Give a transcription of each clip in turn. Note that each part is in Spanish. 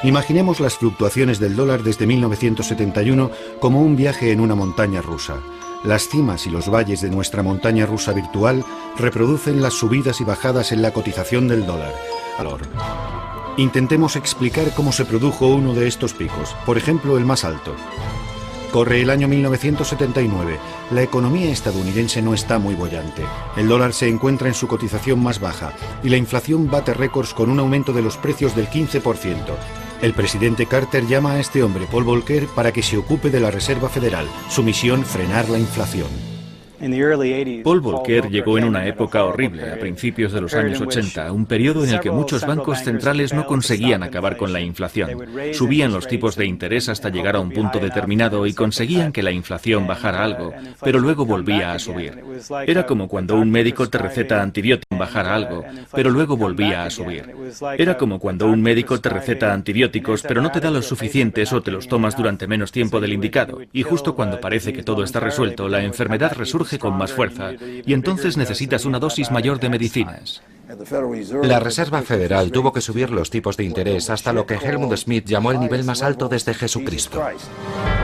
Imaginemos las fluctuaciones del dólar desde 1971 como un viaje en una montaña rusa. Las cimas y los valles de nuestra montaña rusa virtual reproducen las subidas y bajadas en la cotización del dólar. Intentemos explicar cómo se produjo uno de estos picos, por ejemplo el más alto. Corre el año 1979. La economía estadounidense no está muy boyante. El dólar se encuentra en su cotización más baja y la inflación bate récords con un aumento de los precios del 15%. El presidente Carter llama a este hombre, Paul Volcker, para que se ocupe de la Reserva Federal. Su misión, frenar la inflación. Paul Volcker llegó en una época horrible, a principios de los años 80, un periodo en el que muchos bancos centrales no conseguían acabar con la inflación. Subían los tipos de interés hasta llegar a un punto determinado y conseguían que la inflación bajara algo, pero luego volvía a subir. Era como cuando un médico te receta antibióticos, bajara algo, pero luego volvía a subir. Era como cuando un médico te receta antibióticos, pero no te da los suficientes o te los tomas durante menos tiempo del indicado. Y justo cuando parece que todo está resuelto, la enfermedad resurge con más fuerza y entonces necesitas una dosis mayor de medicinas. La Reserva Federal tuvo que subir los tipos de interés hasta lo que Helmut Schmidt llamó el nivel más alto desde Jesucristo.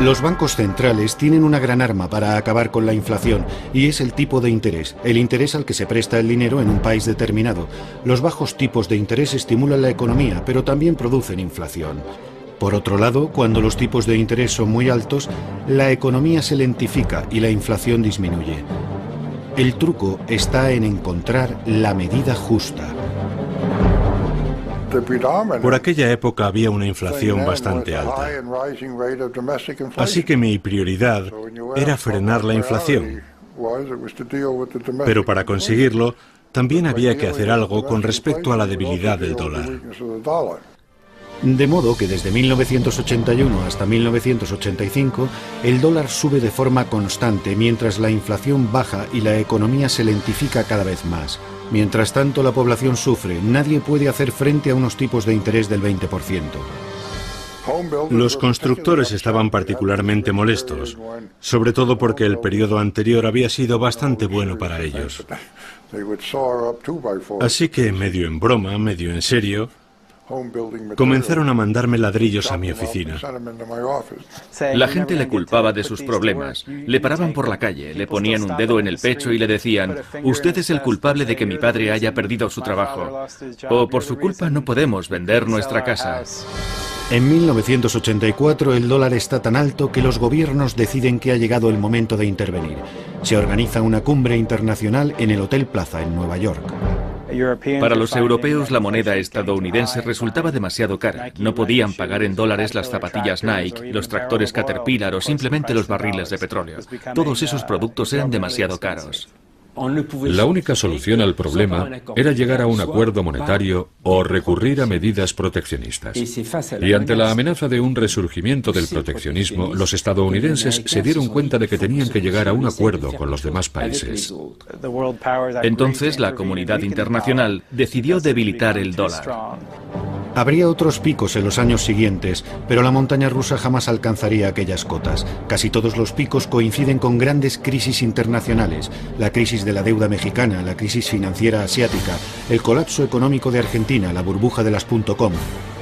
Los bancos centrales tienen una gran arma para acabar con la inflación y es el tipo de interés, el interés al que se presta el dinero en un país determinado. Los bajos tipos de interés estimulan la economía, pero también producen inflación. Por otro lado, cuando los tipos de interés son muy altos, la economía se lentifica y la inflación disminuye. El truco está en encontrar la medida justa. Por aquella época había una inflación bastante alta. Así que mi prioridad era frenar la inflación. Pero para conseguirlo, también había que hacer algo con respecto a la debilidad del dólar. De modo que desde 1981 hasta 1985, el dólar sube de forma constante mientras la inflación baja y la economía se lentifica cada vez más. Mientras tanto, la población sufre. Nadie puede hacer frente a unos tipos de interés del 20%. Los constructores estaban particularmente molestos, sobre todo porque el periodo anterior había sido bastante bueno para ellos. Así que, medio en broma, medio en serio, comenzaron a mandarme ladrillos a mi oficina. La gente le culpaba de sus problemas. Le paraban por la calle, le ponían un dedo en el pecho y le decían: usted es el culpable de que mi padre haya perdido su trabajo. O por su culpa no podemos vender nuestra casa. En 1984 el dólar está tan alto que los gobiernos deciden que ha llegado el momento de intervenir. Se organiza una cumbre internacional en el Hotel Plaza en Nueva York. Para los europeos la moneda estadounidense resultaba demasiado cara. No podían pagar en dólares las zapatillas Nike, los tractores Caterpillar o simplemente los barriles de petróleo. Todos esos productos eran demasiado caros. La única solución al problema era llegar a un acuerdo monetario o recurrir a medidas proteccionistas. Y ante la amenaza de un resurgimiento del proteccionismo, los estadounidenses se dieron cuenta de que tenían que llegar a un acuerdo con los demás países. Entonces la comunidad internacional decidió debilitar el dólar. Habría otros picos en los años siguientes, pero la montaña rusa jamás alcanzaría aquellas cotas. Casi todos los picos coinciden con grandes crisis internacionales: la crisis de la deuda mexicana, la crisis financiera asiática, el colapso económico de Argentina, la burbuja de las .com.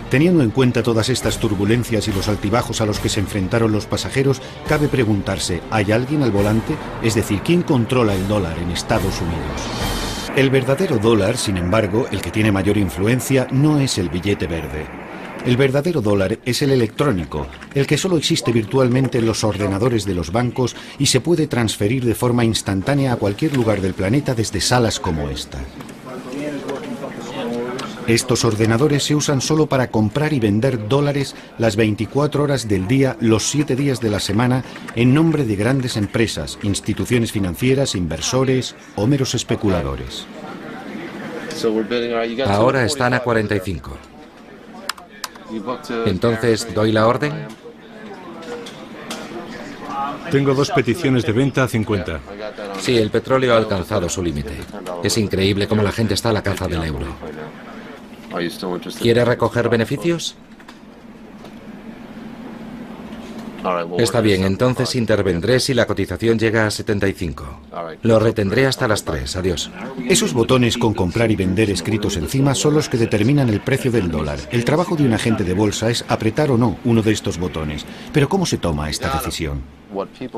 Teniendo en cuenta todas estas turbulencias y los altibajos a los que se enfrentaron los pasajeros, cabe preguntarse: ¿hay alguien al volante? Es decir, ¿quién controla el dólar en Estados Unidos? El verdadero dólar, sin embargo, el que tiene mayor influencia, no es el billete verde. El verdadero dólar es el electrónico, el que solo existe virtualmente en los ordenadores de los bancos y se puede transferir de forma instantánea a cualquier lugar del planeta desde salas como esta. Estos ordenadores se usan solo para comprar y vender dólares las 24 horas del día, los 7 días de la semana, en nombre de grandes empresas, instituciones financieras, inversores o meros especuladores. Ahora están a 45. Entonces, ¿doy la orden? Tengo 2 peticiones de venta a 50. Sí, el petróleo ha alcanzado su límite. Es increíble cómo la gente está a la caza del euro. ¿Quiere recoger beneficios? Está bien, entonces intervendré si la cotización llega a 75. Lo retendré hasta las 3. Adiós. Esos botones con comprar y vender escritos encima son los que determinan el precio del dólar. El trabajo de un agente de bolsa es apretar o no uno de estos botones. Pero ¿cómo se toma esta decisión?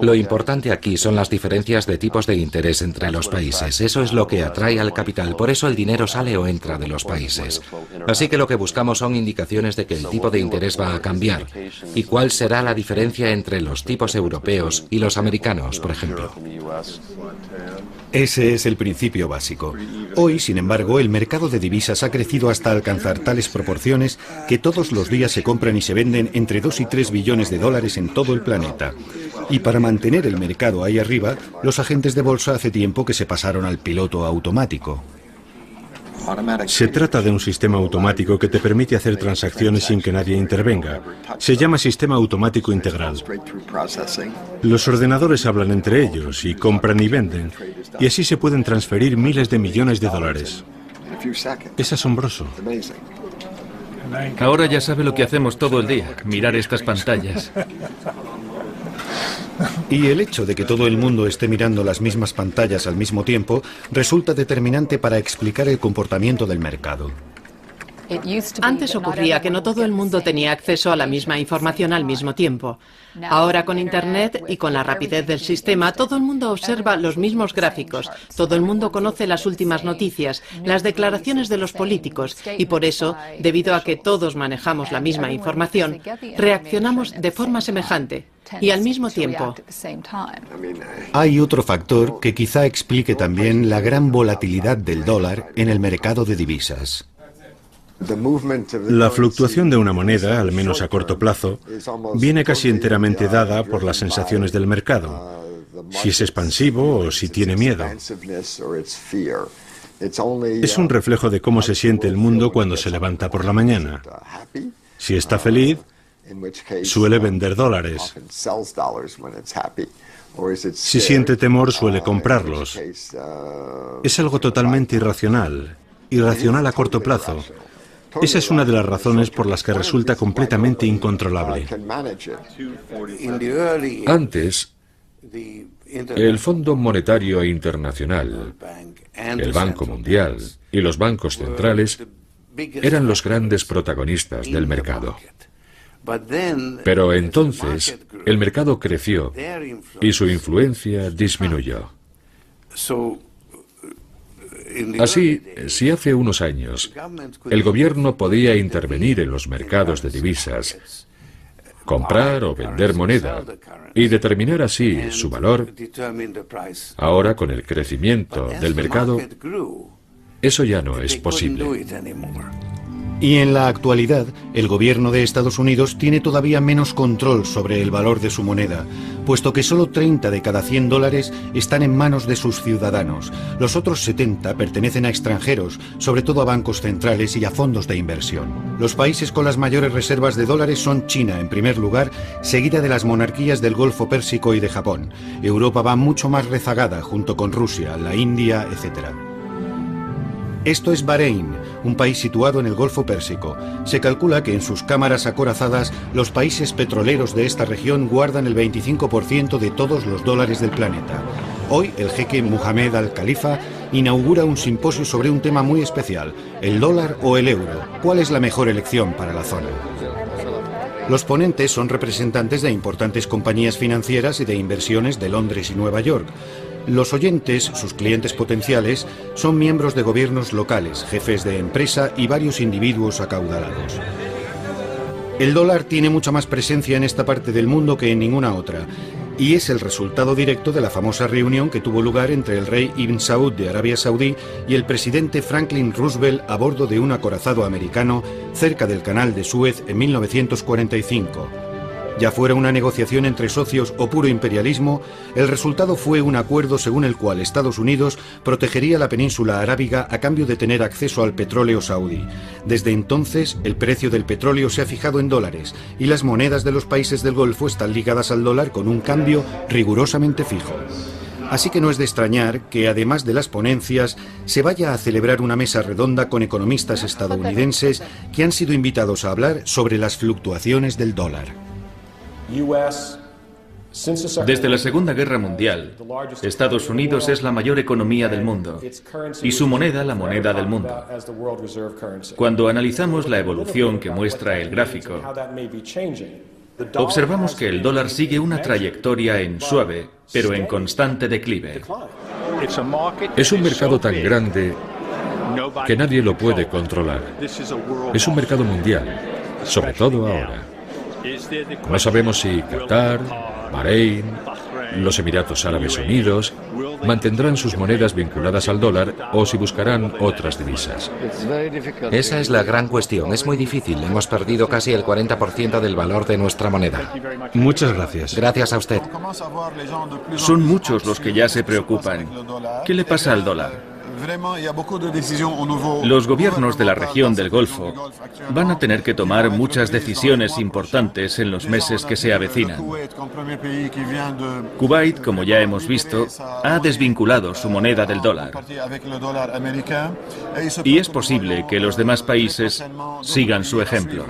Lo importante aquí son las diferencias de tipos de interés entre los países. Eso es lo que atrae al capital. Por eso el dinero sale o entra de los países. Así que lo que buscamos son indicaciones de que el tipo de interés va a cambiar. ¿Y cuál será la diferencia entre los tipos europeos y los americanos, por ejemplo? Ese es el principio básico. Hoy, sin embargo, el mercado de divisas ha crecido hasta alcanzar tales proporciones que todos los días se compran y se venden entre 2 y 3 billones de dólares en todo el planeta. Y para mantener el mercado ahí arriba, los agentes de bolsa hace tiempo que se pasaron al piloto automático. Se trata de un sistema automático que te permite hacer transacciones sin que nadie intervenga. Se llama sistema automático integral. Los ordenadores hablan entre ellos y compran y venden, y así se pueden transferir miles de millones de dólares. Es asombroso. Ahora ya sabe lo que hacemos todo el día, mirar estas pantallas. Y el hecho de que todo el mundo esté mirando las mismas pantallas al mismo tiempo resulta determinante para explicar el comportamiento del mercado. Antes ocurría que no todo el mundo tenía acceso a la misma información al mismo tiempo. Ahora con Internet y con la rapidez del sistema, todo el mundo observa los mismos gráficos, todo el mundo conoce las últimas noticias, las declaraciones de los políticos y por eso, debido a que todos manejamos la misma información, reaccionamos de forma semejante y al mismo tiempo. Hay otro factor que quizá explique también la gran volatilidad del dólar en el mercado de divisas. La fluctuación de una moneda, al menos a corto plazo, viene casi enteramente dada por las sensaciones del mercado, si es expansivo o si tiene miedo. Es un reflejo de cómo se siente el mundo cuando se levanta por la mañana. Si está feliz, suele vender dólares. Si siente temor, suele comprarlos. Es algo totalmente irracional a corto plazo. Esa es una de las razones por las que resulta completamente incontrolable. Antes, el Fondo Monetario Internacional, el Banco Mundial y los bancos centrales eran los grandes protagonistas del mercado. Pero entonces el mercado creció y su influencia disminuyó. Así, si hace unos años el gobierno podía intervenir en los mercados de divisas, comprar o vender moneda y determinar así su valor, ahora con el crecimiento del mercado, eso ya no es posible. Y en la actualidad, el gobierno de Estados Unidos tiene todavía menos control sobre el valor de su moneda, puesto que solo 30 de cada 100 dólares están en manos de sus ciudadanos. Los otros 70 pertenecen a extranjeros, sobre todo a bancos centrales y a fondos de inversión. Los países con las mayores reservas de dólares son China, en primer lugar, seguida de las monarquías del Golfo Pérsico y de Japón. Europa va mucho más rezagada, junto con Rusia, la India, etc. Esto es Bahrein, un país situado en el Golfo Pérsico. Se calcula que en sus cámaras acorazadas los países petroleros de esta región guardan el 25% de todos los dólares del planeta. Hoy el jeque Mohammed Al-Khalifa inaugura un simposio sobre un tema muy especial, el dólar o el euro. ¿Cuál es la mejor elección para la zona? Los ponentes son representantes de importantes compañías financieras y de inversiones de Londres y Nueva York. Los oyentes, sus clientes potenciales, son miembros de gobiernos locales, jefes de empresa y varios individuos acaudalados. El dólar tiene mucha más presencia en esta parte del mundo que en ninguna otra, y es el resultado directo de la famosa reunión que tuvo lugar entre el rey Ibn Saud de Arabia Saudí y el presidente Franklin Roosevelt a bordo de un acorazado americano cerca del Canal de Suez en 1945. Ya fuera una negociación entre socios o puro imperialismo, el resultado fue un acuerdo según el cual Estados Unidos protegería la península arábiga a cambio de tener acceso al petróleo saudí. Desde entonces, el precio del petróleo se ha fijado en dólares y las monedas de los países del Golfo están ligadas al dólar con un cambio rigurosamente fijo. Así que no es de extrañar que, además de las ponencias, se vaya a celebrar una mesa redonda con economistas estadounidenses que han sido invitados a hablar sobre las fluctuaciones del dólar. Desde la Segunda Guerra Mundial, Estados Unidos es la mayor economía del mundo y su moneda la moneda del mundo. Cuando analizamos la evolución que muestra el gráfico, observamos que el dólar sigue una trayectoria en suave, pero en constante declive. Es un mercado tan grande que nadie lo puede controlar. Es un mercado mundial, sobre todo ahora. No sabemos si Qatar, Bahrein, los Emiratos Árabes Unidos mantendrán sus monedas vinculadas al dólar o si buscarán otras divisas. Esa es la gran cuestión. Es muy difícil. Hemos perdido casi el 40% del valor de nuestra moneda. Muchas gracias. Gracias a usted. Son muchos los que ya se preocupan. ¿Qué le pasa al dólar? Los gobiernos de la región del Golfo van a tener que tomar muchas decisiones importantes en los meses que se avecinan. Kuwait, como ya hemos visto, ha desvinculado su moneda del dólar. Y es posible que los demás países sigan su ejemplo.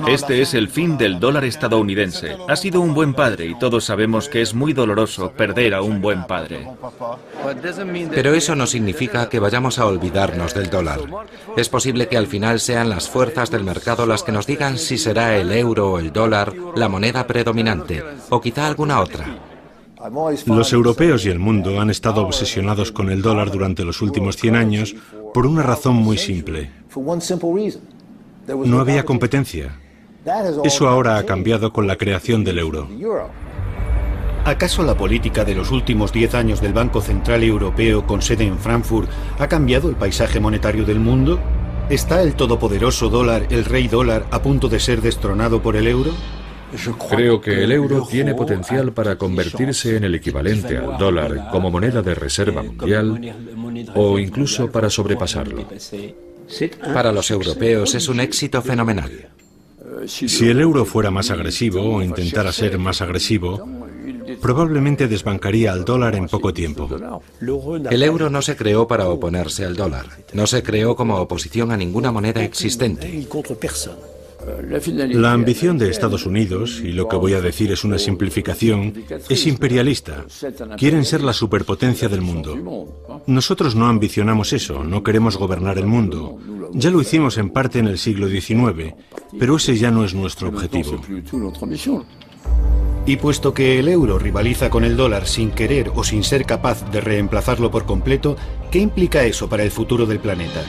Este es el fin del dólar estadounidense. Ha sido un buen padre y todos sabemos que es muy doloroso perder a un buen padre. Pero eso no significa que vayamos a olvidarnos del dólar. Es posible que al final sean las fuerzas del mercado las que nos digan si será el euro o el dólar la moneda predominante, o quizá alguna otra. Los europeos y el mundo han estado obsesionados con el dólar durante los últimos 100 años por una razón muy simple. No había competencia. Eso ahora ha cambiado con la creación del euro. ¿Acaso la política de los últimos 10 años del Banco Central Europeo con sede en Frankfurt ha cambiado el paisaje monetario del mundo? ¿Está el todopoderoso dólar, el rey dólar, a punto de ser destronado por el euro? Creo que el euro tiene potencial para convertirse en el equivalente al dólar como moneda de reserva mundial o incluso para sobrepasarlo. Para los europeos es un éxito fenomenal. Si el euro fuera más agresivo o intentara ser más agresivo, probablemente desbancaría al dólar en poco tiempo. El euro no se creó para oponerse al dólar. No se creó como oposición a ninguna moneda existente. La ambición de Estados Unidos, y lo que voy a decir es una simplificación, es imperialista. Quieren ser la superpotencia del mundo. Nosotros no ambicionamos eso, no queremos gobernar el mundo. Ya lo hicimos en parte en el siglo XIX, pero ese ya no es nuestro objetivo. Y puesto que el euro rivaliza con el dólar sin querer o sin ser capaz de reemplazarlo por completo, ¿qué implica eso para el futuro del planeta?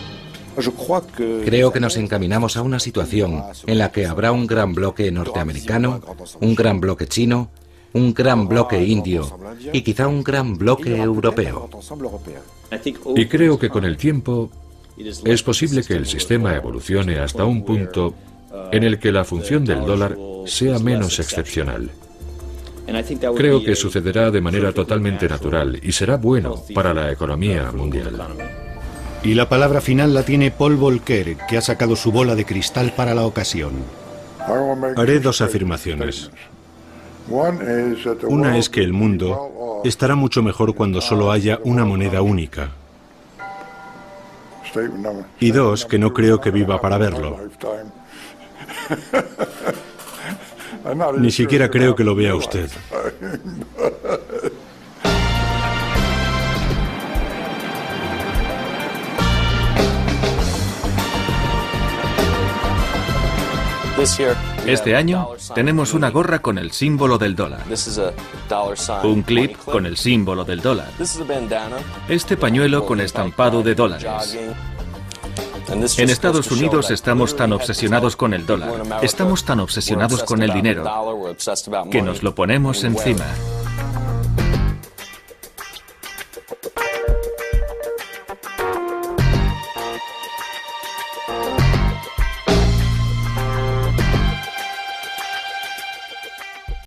Creo que nos encaminamos a una situación en la que habrá un gran bloque norteamericano, un gran bloque chino, un gran bloque indio y quizá un gran bloque europeo. Y creo que con el tiempo es posible que el sistema evolucione hasta un punto en el que la función del dólar sea menos excepcional. Creo que sucederá de manera totalmente natural y será bueno para la economía mundial. Y la palabra final la tiene Paul Volcker, que ha sacado su bola de cristal para la ocasión. Haré dos afirmaciones. Una es que el mundo estará mucho mejor cuando solo haya una moneda única. Y dos, que no creo que viva para verlo. Ni siquiera creo que lo vea usted. Este año tenemos una gorra con el símbolo del dólar, un clip con el símbolo del dólar, este pañuelo con estampado de dólares. En Estados Unidos estamos tan obsesionados con el dólar, estamos tan obsesionados con el dinero, que nos lo ponemos encima.